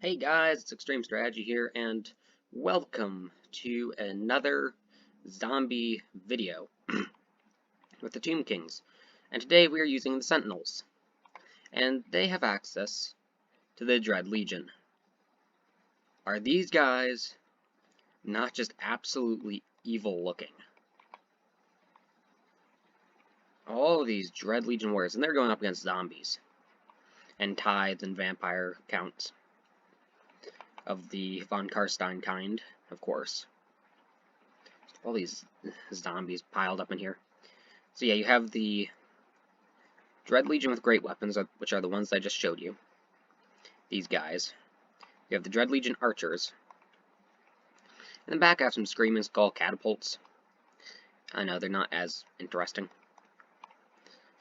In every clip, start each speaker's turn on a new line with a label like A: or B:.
A: Hey guys, it's Extreme Strategy here, and welcome to another zombie video with the Tomb Kings. And today we are using the Sentinels, and they have access to the Dread Legion. Are these guys not just absolutely evil looking? All of these Dread Legion warriors, and they're going up against zombies, and tithes and vampire counts. Of the von Karstein kind, of course. All these zombies piled up in here. So yeah, you have the Dread Legion with great weapons, which are the ones I just showed you. These guys. You have the Dread Legion archers. In the back I have some Screaming Skull catapults. I know, they're not as interesting.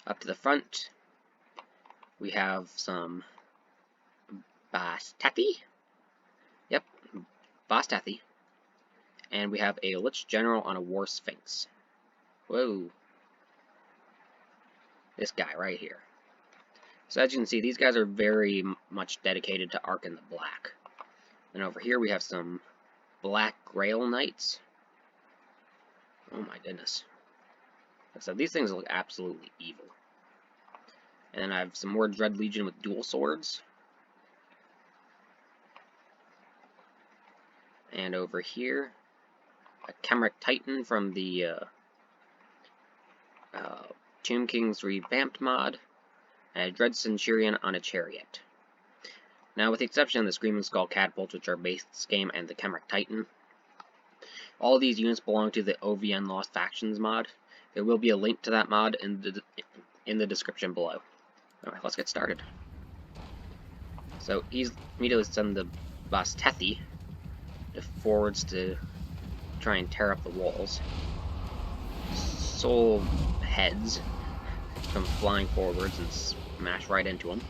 A: Up to the front, we have some Bastethi. Yep, Bastethi. And we have a Lich General on a War Sphinx. Whoa. This guy right here. So as you can see, these guys are very much dedicated to Ark in the Black. And over here we have some Black Grail Knights. Oh my goodness. So these things look absolutely evil. And then I have some more Dread Legion with dual swords. And over here, a Chemeric Titan from the Tomb Kings revamped mod, and a Dread Centurion on a chariot. Now, with the exception of the Screaming Skull catapults, which are base game, and the Chemeric Titan, all of these units belong to the OVN Lost Factions mod. There will be a link to that mod in the description below. Alright, let's get started. So, immediately send the Bastethi forwards to try and tear up the walls. Soul heads come flying forwards and smash right into them.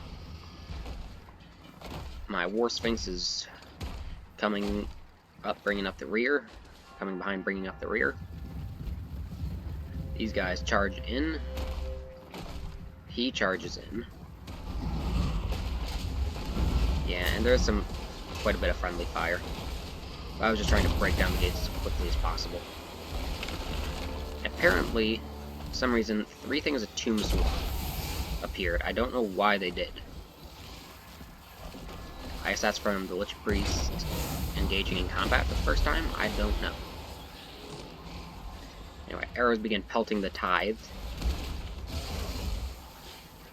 A: My War Sphinx is coming up, bringing up the rear. Coming behind, bringing up the rear. These guys charge in. He charges in. Yeah, and there's quite a bit of friendly fire. I was just trying to break down the gates as quickly as possible. Apparently, for some reason, 3 things of Tomb Swarm appeared. I don't know why they did. I guess that's from the Lich Priest engaging in combat for the first time? I don't know. Anyway, arrows begin pelting the tithe.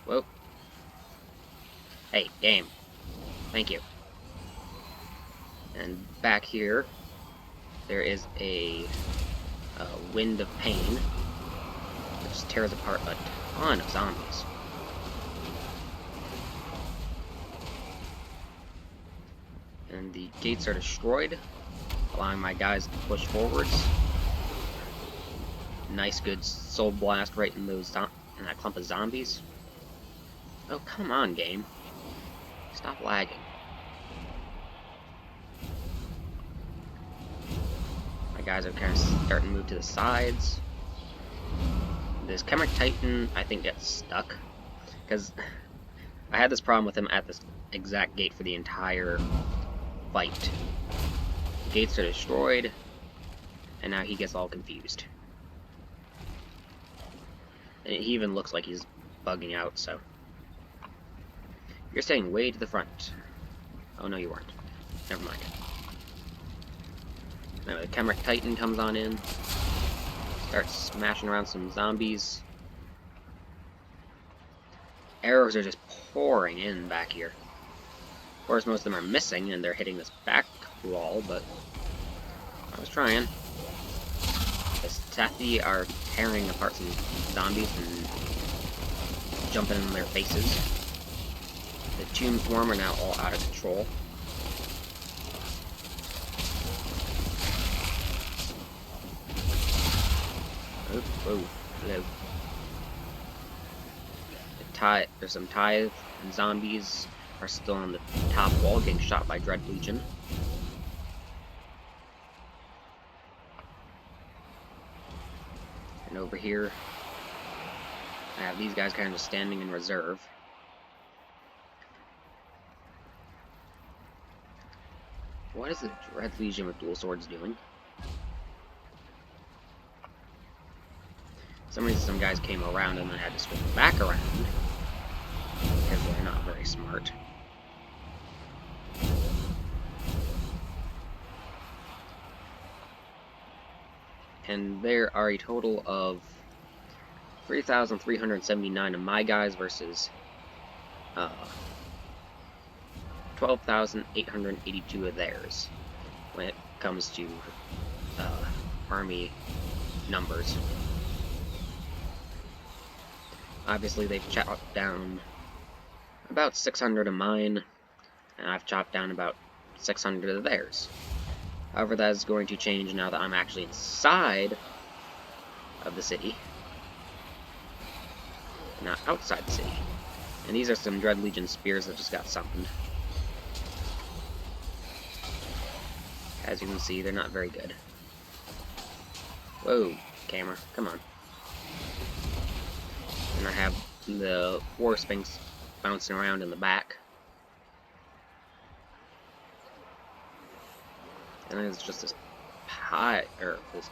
A: Whoa. Hey, game. Thank you. And back here, there is a Wind of Pain, which tears apart a ton of zombies. And the gates are destroyed, allowing my guys to push forwards. Nice, good soul blast right in in that clump of zombies. Oh, come on, game. Stop lagging. Guys are kind of starting to move to the sides. This Chemeric Titan, I think, gets stuck, because I had this problem with him at this exact gate for the entire fight. The gates are destroyed, and now he gets all confused. And he even looks like he's bugging out, so. You're staying way to the front. Oh, no, you weren't. Never mind. Now the Chemeric Titan comes on in, starts smashing around some zombies. Arrows are just pouring in back here. Of course, most of them are missing, and they're hitting this back wall, but I was trying. The Bastethi are tearing apart some zombies and jumping in their faces. The Tomb Swarm are now all out of control. Oh, hello. There's some tithe and zombies are still on the top wall getting shot by Dread Legion. And over here, I have these guys kind of standing in reserve. What is the Dread Legion with dual swords doing? For some reason some guys came around and then had to swing back around, because they're not very smart. And there are a total of 3,379 of my guys versus 12,882 of theirs when it comes to army numbers. Obviously, they've chopped down about 600 of mine, and I've chopped down about 600 of theirs. However, that is going to change now that I'm actually inside of the city, not outside the city. And these are some Dread Legion spears that just got summoned. As you can see, they're not very good. Whoa, camera, come on. And I have the War Sphinx bouncing around in the back. And there's just this this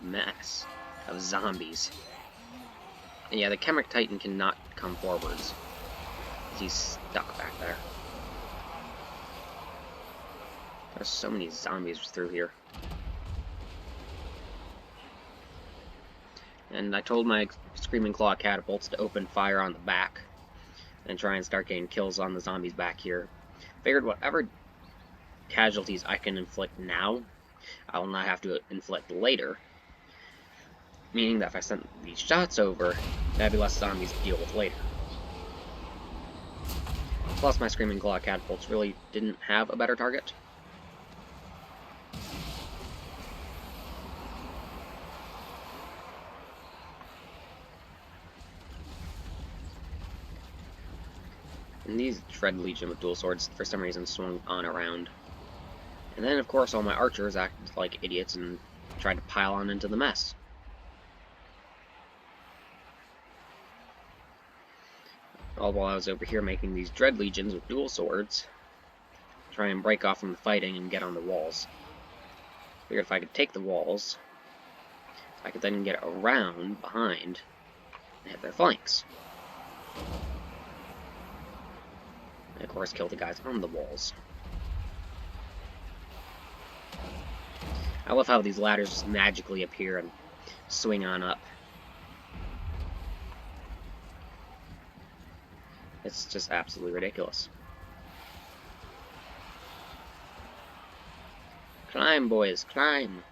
A: mess of zombies. And yeah, the Chemic Titan cannot come forwards. He's stuck back there. There's so many zombies through here. And I told my Screaming Claw catapults to open fire on the back and try and start getting kills on the zombies back here. Figured whatever casualties I can inflict now, I will not have to inflict later. Meaning that if I send these shots over, that'd be less zombies to deal with later. Plus, my Screaming Claw catapults really didn't have a better target. And these Dread Legion with dual swords, for some reason, swung on around. And then, of course, all my archers acted like idiots and tried to pile on into the mess. All while I was over here making these Dread Legions with dual swords, try and break off from the fighting and get on the walls. Figured if I could take the walls, I could then get around behind and hit their flanks. And of course, kill the guys on the walls. I love how these ladders just magically appear and swing on up. It's just absolutely ridiculous. Climb, boys, climb!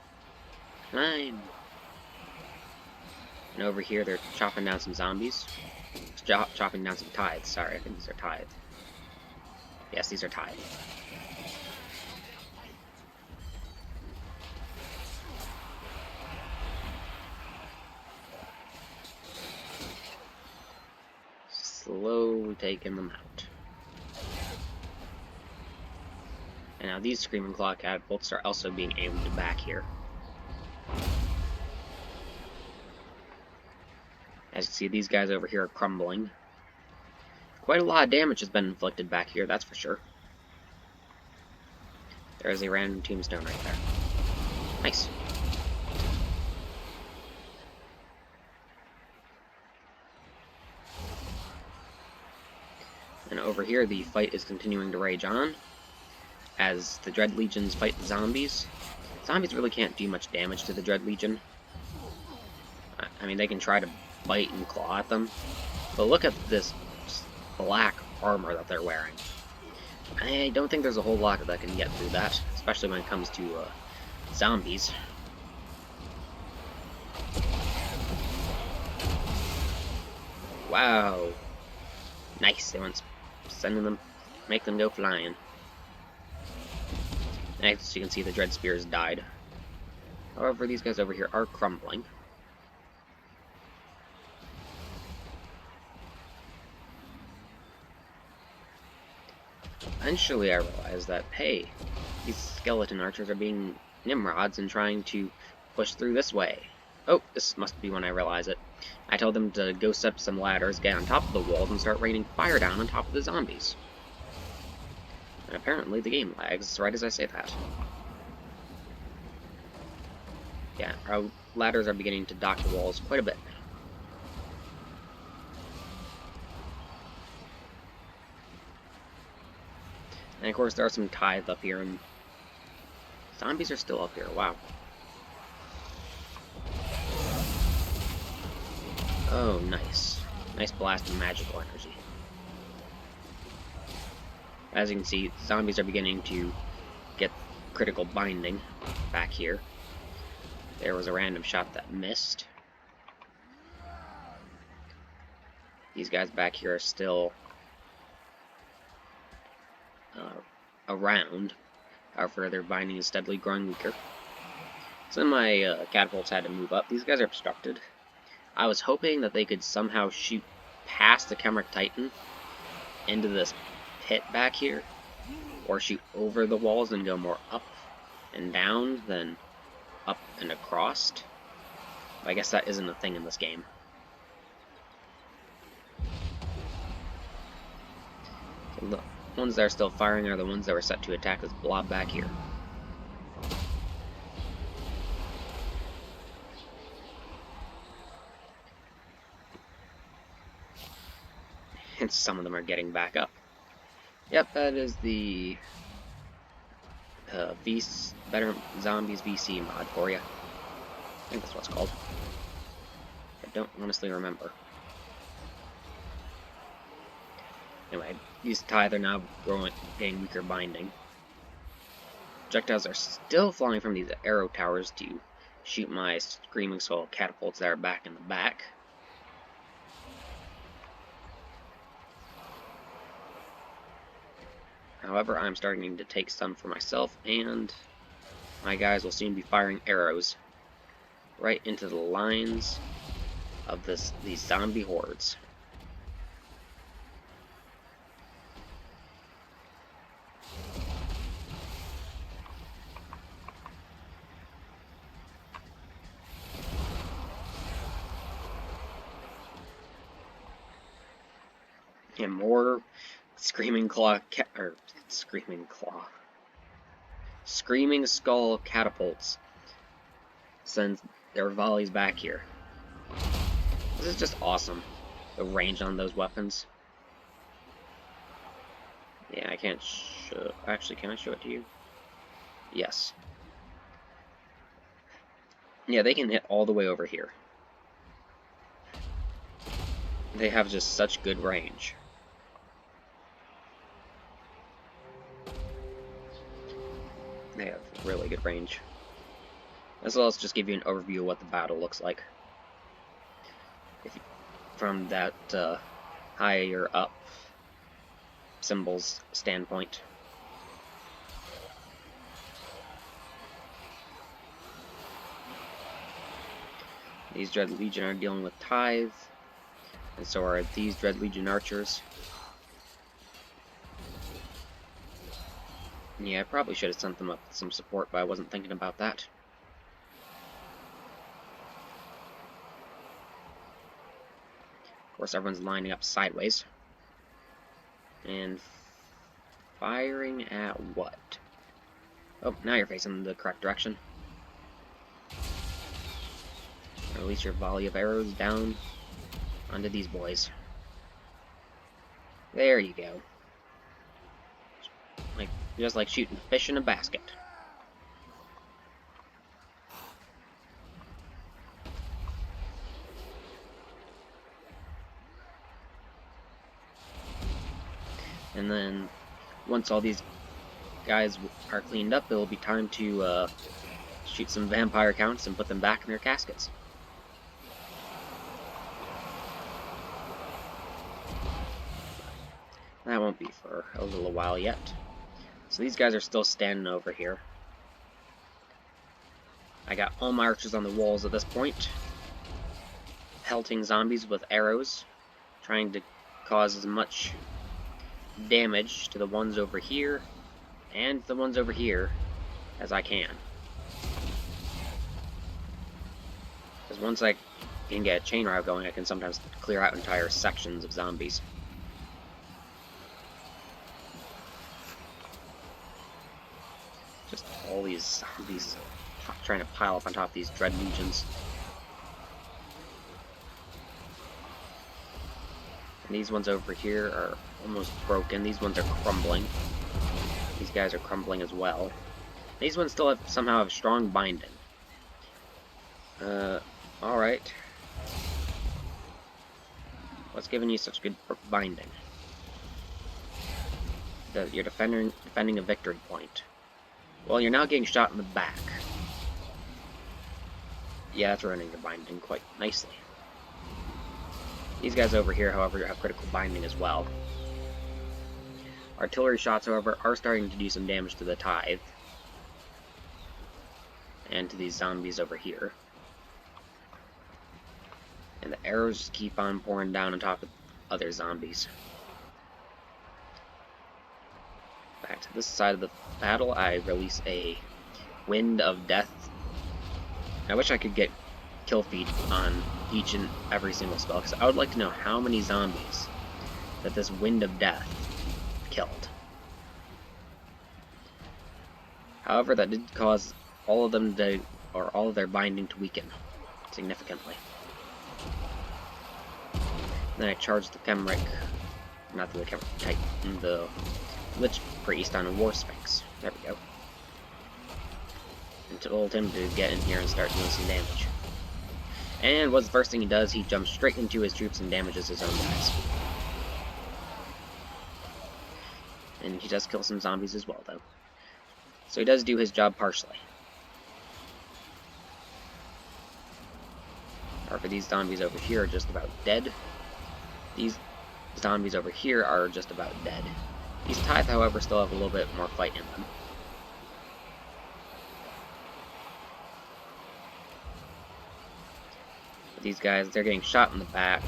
A: Climb! And over here, they're chopping down some zombies. Chopping down some tithes. Sorry, I think these are tithes. Yes, these are tithes. Slowly taking them out. And now these Screaming Claw catapults are also being aimed back here. As you see, these guys over here are crumbling. Quite a lot of damage has been inflicted back here, that's for sure. There is a random tombstone right there. Nice. And over here, the fight is continuing to rage on, as the Dread Legions fight the zombies. Zombies really can't do much damage to the Dread Legion. I mean, they can try to bite and claw at them, but look at this black armor that they're wearing. I don't think there's a whole lot that can get through that, especially when it comes to zombies. Wow. Nice, they went sending them, make them go flying. And as you can see, the Dread Spears died. However, these guys over here are crumbling. Eventually I realized that, hey, these skeleton archers are being Nimrods and trying to push through this way. Oh, this must be when I realize it. I told them to go set up some ladders, get on top of the walls, and start raining fire down on top of the zombies. And apparently the game lags right as I say that. Yeah, our ladders are beginning to dock the walls quite a bit. And of course there are some tithes up here, and zombies are still up here, wow. Oh, nice. Nice blast of magical energy. As you can see, zombies are beginning to get critical binding back here. There was a random shot that missed. These guys back here are still around. However, their binding is steadily growing weaker. Some of my catapults had to move up. These guys are obstructed. I was hoping that they could somehow shoot past the Chimeric Titan into this pit back here, or shoot over the walls and go more up and down than up and across. But I guess that isn't a thing in this game. So the ones that are still firing are the ones that were set to attack this blob back here. And some of them are getting back up. Yep, that is the Better Zombies VC mod for you. I think that's what it's called. I don't honestly remember. Anyway, these tithe are now getting weaker binding. Projectiles are still flying from these arrow towers to shoot my Screaming Skull catapults that are back in the back. However, I'm starting to take some for myself, and my guys will soon be firing arrows right into the lines of these zombie hordes. And more Screaming Skull catapults sends their volleys back here. This is just awesome. The range on those weapons. Yeah, I can't show. Actually, can I show it to you? Yes. Yeah, they can hit all the way over here. They have just such good range. They have really good range. As well as just give you an overview of what the battle looks like. From that higher up symbols standpoint. These Dread Legion are dealing with tithe, and so are these Dread Legion archers. Yeah, I probably should have sent them up with some support, but I wasn't thinking about that. Of course, everyone's lining up sideways. And firing at what? Oh, now you're facing the correct direction. Release your volley of arrows down onto these boys. There you go. Just like shooting fish in a basket. And then, once all these guys are cleaned up, it'll be time to shoot some vampire counts and put them back in their caskets. That won't be for a little while yet. So these guys are still standing over here. I got all my archers on the walls at this point, pelting zombies with arrows, trying to cause as much damage to the ones over here and the ones over here as I can. Because once I can get a chain drive going, I can sometimes clear out entire sections of zombies. Just all these zombies trying to pile up on top of these dread legions. And these ones over here are almost broken. These ones are crumbling. These guys are crumbling as well. These ones still somehow have strong binding. Alright. What's giving you such good binding? You're defending a victory point. Well, you're now getting shot in the back. Yeah, that's ruining your binding quite nicely. These guys over here, however, have critical binding as well. Artillery shots, however, are starting to do some damage to the Tithe. And to these zombies over here. And the arrows just keep on pouring down on top of other zombies. Back to this side of the battle, I release a Wind of Death. I wish I could get kill feed on each and every single spell, because I would like to know how many zombies that this Wind of Death killed. However, that did cause all of them to, or all of their binding to weaken significantly. Then I charged the Chemeric, not the Chemeric Titan, the Lich Priest on a War Sphinx. There we go. And told him to get in here and start doing some damage. And what's the first thing he does? He jumps straight into his troops and damages his own guys. And he does kill some zombies as well, though. So he does do his job partially. However, these zombies over here are just about dead. These zombies over here are just about dead. These Tithe, however, still have a little bit more fight in them. But these guys, they're getting shot in the back,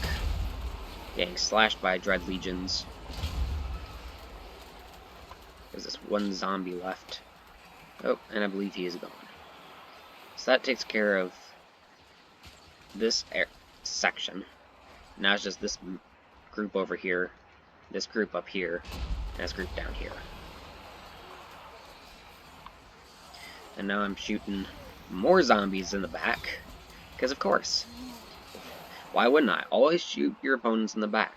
A: getting slashed by Dread Legions. There's this one zombie left. Oh, and I believe he is gone. So that takes care of this section. Now it's just this group over here, this group up here, and this group down here. And now I'm shooting more zombies in the back, because of course. Why wouldn't I? Always shoot your opponents in the back.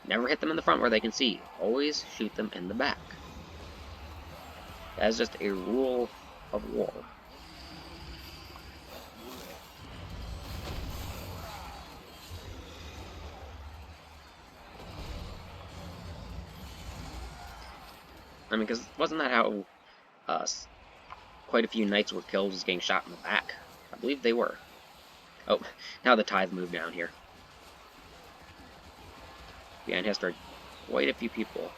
A: Never hit them in the front where they can see you. Always shoot them in the back. That is just a rule of war. I mean, because wasn't that how quite a few knights were killed, just getting shot in the back? I believe they were. Oh, now the Tithe moved down here. Behind history, quite a few people,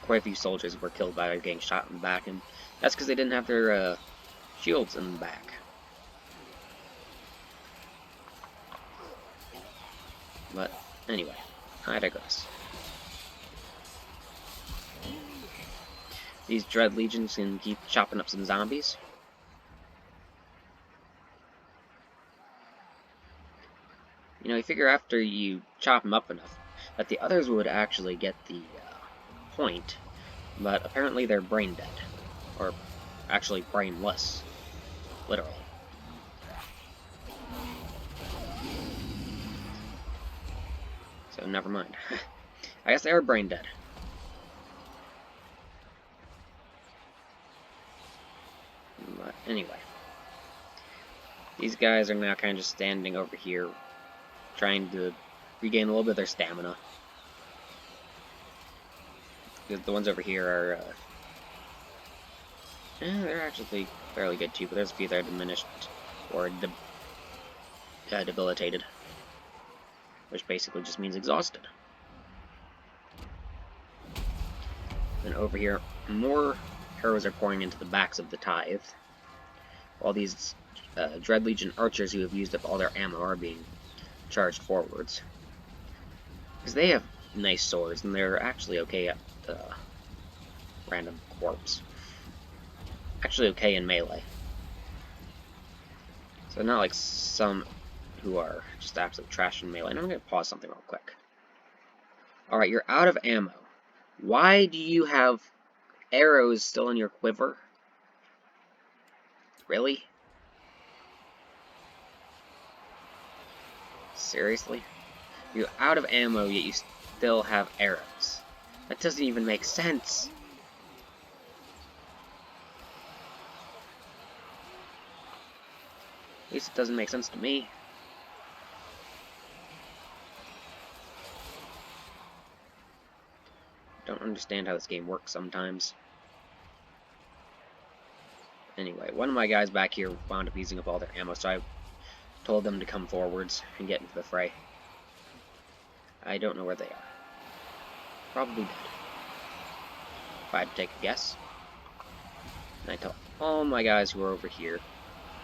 A: quite a few soldiers were killed by getting shot in the back, and that's because they didn't have their shields in the back. But anyway, I digress. These Dread Legions can keep chopping up some zombies. You know, you figure after you chop them up enough, that the others would actually get the point, but apparently they're brain dead. Or actually brainless. Literally. So never mind. I guess they are brain dead. But anyway. These guys are now kind of just standing over here, trying to regain a little bit of their stamina. The ones over here are, they're actually fairly good too, but there's a few that are diminished or debilitated, which basically just means exhausted. And over here, more arrows are pouring into the backs of the Tithe, while these Dread Legion archers who have used up all their ammo are being charged forwards. Because they have nice swords, and they're actually okay at random corpse. Actually okay in melee. So not like some who are just absolute trash in melee. And I'm going to pause something real quick. Alright, you're out of ammo. Why do you have arrows still in your quiver? Really? Seriously? You're out of ammo, yet you still have arrows. That doesn't even make sense. At least it doesn't make sense to me. Don't understand how this game works sometimes. Anyway, one of my guys back here wound up using up all their ammo, so I told them to come forwards and get into the fray. I don't know where they are. Probably dead. If I had to take a guess. And I tell all my guys who are over here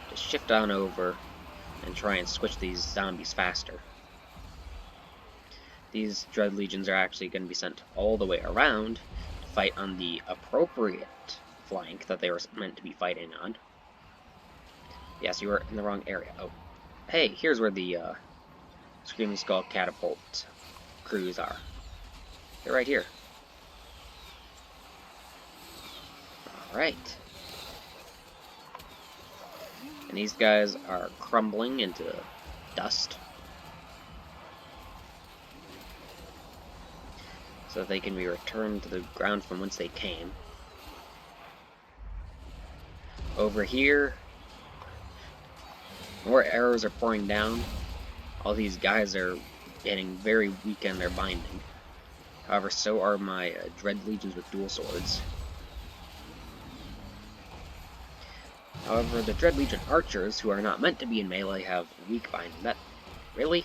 A: to shift on over and try and switch these zombies faster. These Dread Legions are actually going to be sent all the way around to fight on the appropriate flank that they were meant to be fighting on. Yes, you were in the wrong area. Oh, hey, here's where the Screaming Skull catapult crews are. They're right here. Alright. And these guys are crumbling into dust, so that they can be returned to the ground from whence they came. Over here, more arrows are pouring down. All these guys are getting very weak in their binding. However, so are my Dread Legions with dual swords. However, the Dread Legion archers, who are not meant to be in melee, have weak binding. That... really?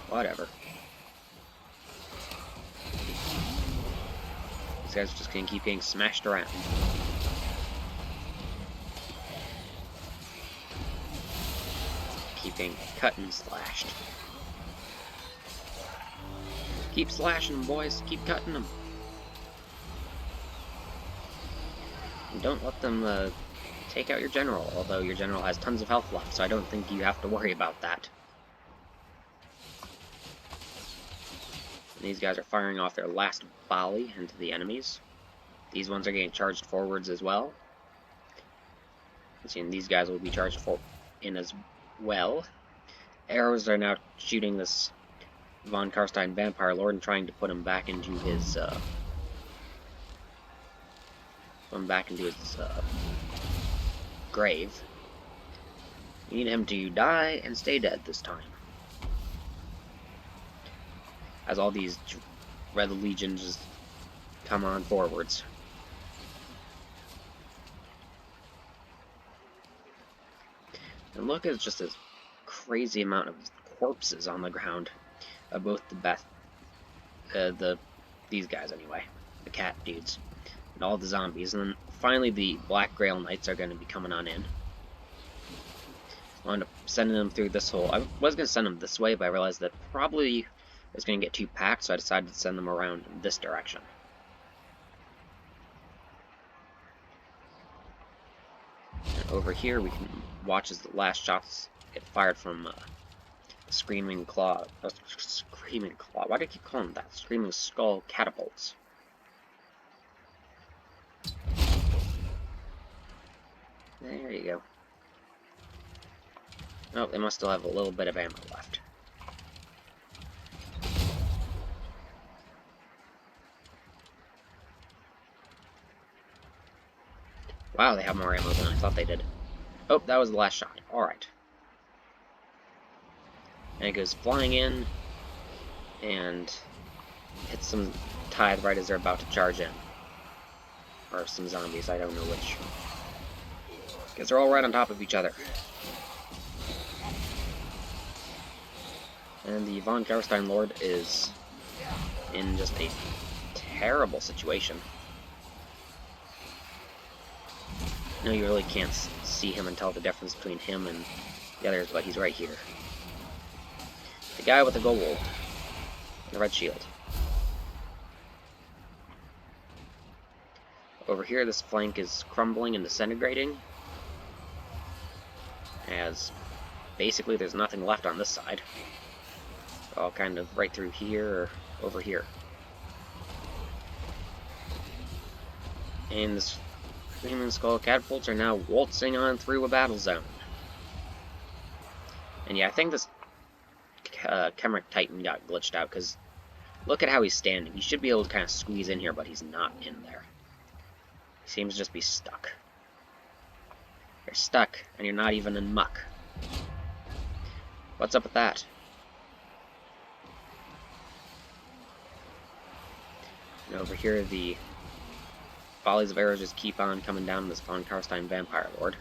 A: Whatever. These guys are just gonna keep getting smashed around. Keep getting cut and slashed. Keep slashing them, boys. Keep cutting them. And don't let them take out your general, although your general has tons of health left, so I don't think you have to worry about that. And these guys are firing off their last volley into the enemies. These ones are getting charged forwards as well. And these guys will be charged in as well. Arrows are now shooting this von Karstein Vampire Lord and trying to put him back into his grave. You need him to die and stay dead this time. As all these Red Legions just come on forwards. And look at just this crazy amount of corpses on the ground of both these guys anyway, the cat dudes, and all the zombies. And then finally the Black Grail Knights are going to be coming on in. I wound up sending them through this hole. I was going to send them this way, but I realized that probably it's going to get too packed, so I decided to send them around in this direction. And over here we can watch as the last shots get fired from Screaming Claw. Screaming Claw. Why do I keep calling them that? Screaming Skull catapults. There you go. Oh, they must still have a little bit of ammo left. Wow, they have more ammo than I thought they did. Oh, that was the last shot. Alright. And it goes flying in and hits some tithe right as they're about to charge in. Or some zombies, I don't know which. Because they're all right on top of each other. And the von Karstein Lord is in just a terrible situation. No, you really can't see him and tell the difference between him and the others, but he's right here. The guy with the gold, the red shield. Over here, this flank is crumbling and disintegrating, as basically there's nothing left on this side. All kind of right through here or over here. And this Screaming Skull catapults are now waltzing on through a battle zone. And yeah, I think this Chemeric Titan got glitched out, because look at how he's standing. He should be able to kind of squeeze in here, but he's not in there. He seems to just be stuck. You're stuck, and you're not even in muck. What's up with that? And over here, the volleys of arrows just keep on coming down this Von Karstein Vampire Lord.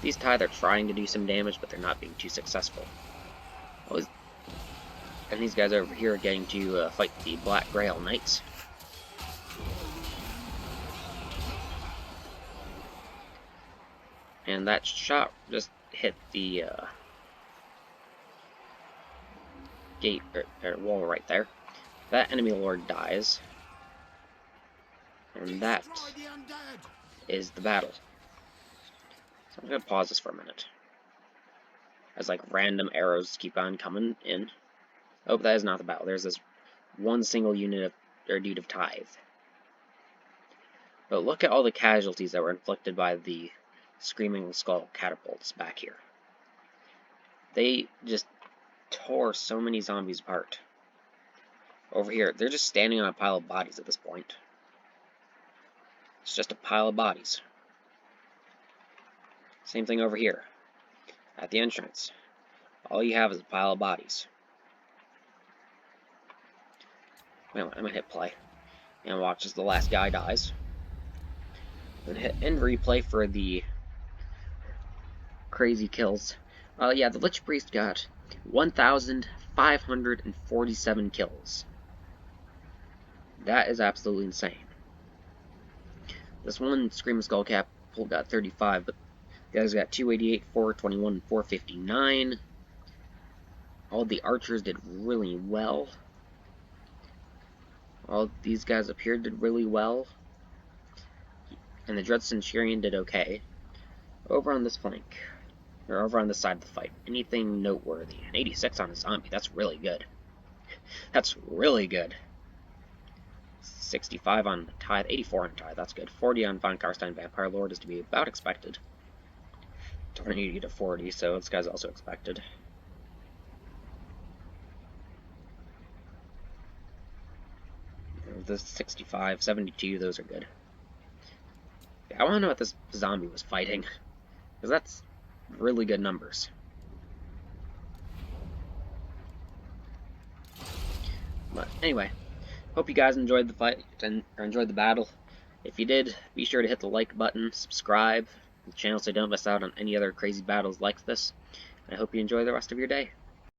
A: These Tithe are trying to do some damage, but they're not being too successful. And these guys over here are getting to fight the Black Grail Knights. And that shot just hit the gate or wall right there. That enemy lord dies. And that is the battle. So I'm going to pause this for a minute. As like random arrows keep on coming in. Oh, but that is not the battle. There's this one single unit or dude of Tithe. But look at all the casualties that were inflicted by the Screaming Skull catapults back here. They just tore so many zombies apart. Over here, they're just standing on a pile of bodies at this point. It's just a pile of bodies. Same thing over here. At the entrance. All you have is a pile of bodies. Wait a minute, I'm gonna hit play. And watch as the last guy dies. Then hit end replay for the crazy kills. Yeah, the Lich Priest got 1,547 kills. That is absolutely insane. This one Screaming Skull catapult got 35, but the others got 288, 421, and 459. All the archers did really well. All these guys up here did really well. And the Dread Centurion did okay. Over on this flank, or over on this side of the fight, anything noteworthy? An 86 on a zombie, that's really good. That's really good. 65 on the Tithe, 84 on Tithe, that's good. 40 on Von Karstein Vampire Lord is to be about expected. 20 to 40, so this guy's also expected. The 65, 72, those are good. I want to know what this zombie was fighting, because that's really good numbers. But anyway, hope you guys enjoyed the fight or enjoyed the battle. If you did, be sure to hit the like button, subscribe to the channel so you don't miss out on any other crazy battles like this. And I hope you enjoy the rest of your day.